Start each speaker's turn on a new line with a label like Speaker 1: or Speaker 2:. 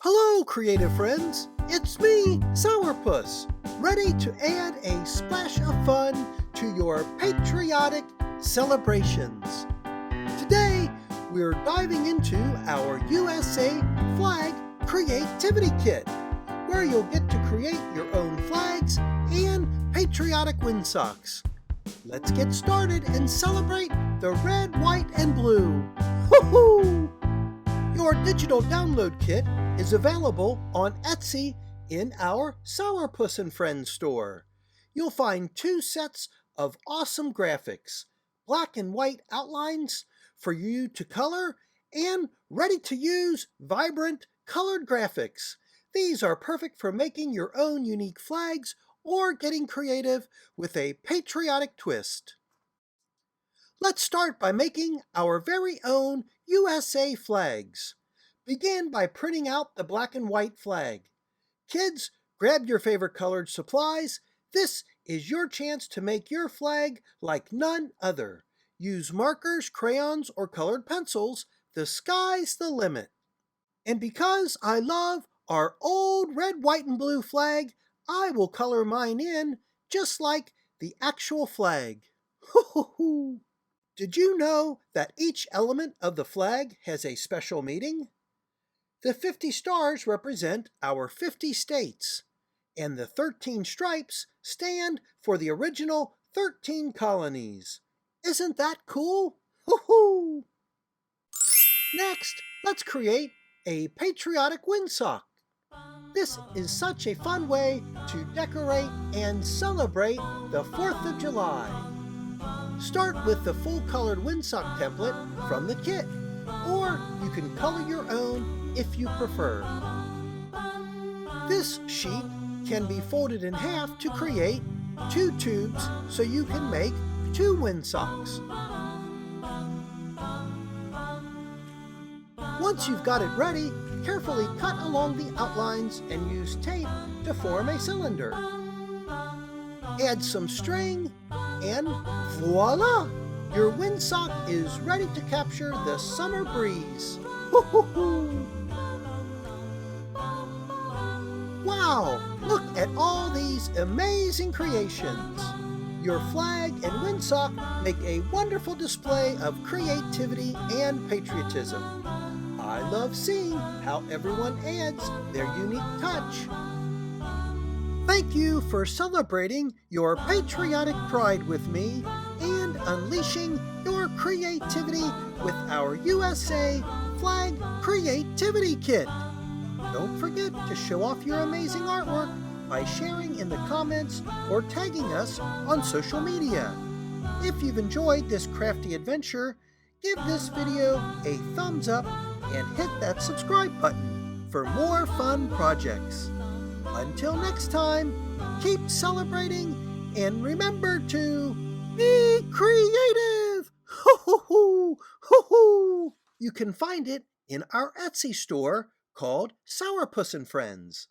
Speaker 1: Hello, creative friends! It's me, Sauerpuss, ready to add a splash of fun to your patriotic celebrations. Today, we're diving into our USA Flag Creativity Kit, where you'll get to create your own flags and patriotic windsocks. Let's get started and celebrate the red, white, and blue. Woohoo! Your digital download kit is available on Etsy in our Sauerpuss and Friends store. You'll find 2 sets of awesome graphics, black and white outlines for you to color, and ready-to-use, vibrant, colored graphics. These are perfect for making your own unique flags or getting creative with a patriotic twist. Let's start by making our very own USA flags. Begin by printing out the black and white flag. Kids, grab your favorite colored supplies. This is your chance to make your flag like none other. Use markers, crayons, or colored pencils. The sky's the limit. And because I love our old red, white, and blue flag, I will color mine in just like the actual flag. Hoo-hoo-hoo! Did you know that each element of the flag has a special meaning? The 50 stars represent our 50 states, and the 13 stripes stand for the original 13 colonies. Isn't that cool? Hoo-hoo! Next, let's create a patriotic windsock. This is such a fun way to decorate and celebrate the 4th of July. Start with the full-colored windsock template from the kit, or you can color your own if you prefer. This sheet can be folded in half to create 2 tubes so you can make 2 windsocks. Once you've got it ready, carefully cut along the outlines and use tape to form a cylinder. Add some string, and voila! Your windsock is ready to capture the summer breeze. Hoo-hoo-hoo! Wow! Look at all these amazing creations. Your flag and windsock make a wonderful display of creativity and patriotism. I love seeing how everyone adds their unique touch. Thank you for celebrating your patriotic pride with me and unleashing your creativity with our USA Flag Creativity Kit. Don't forget to show off your amazing artwork by sharing in the comments or tagging us on social media. If you've enjoyed this crafty adventure, give this video a thumbs up and hit that subscribe button for more fun projects. Until next time, keep celebrating and remember to be creative! Ho-ho-ho! Ho-ho! You can find it in our Etsy store called Sauerpuss and Friends.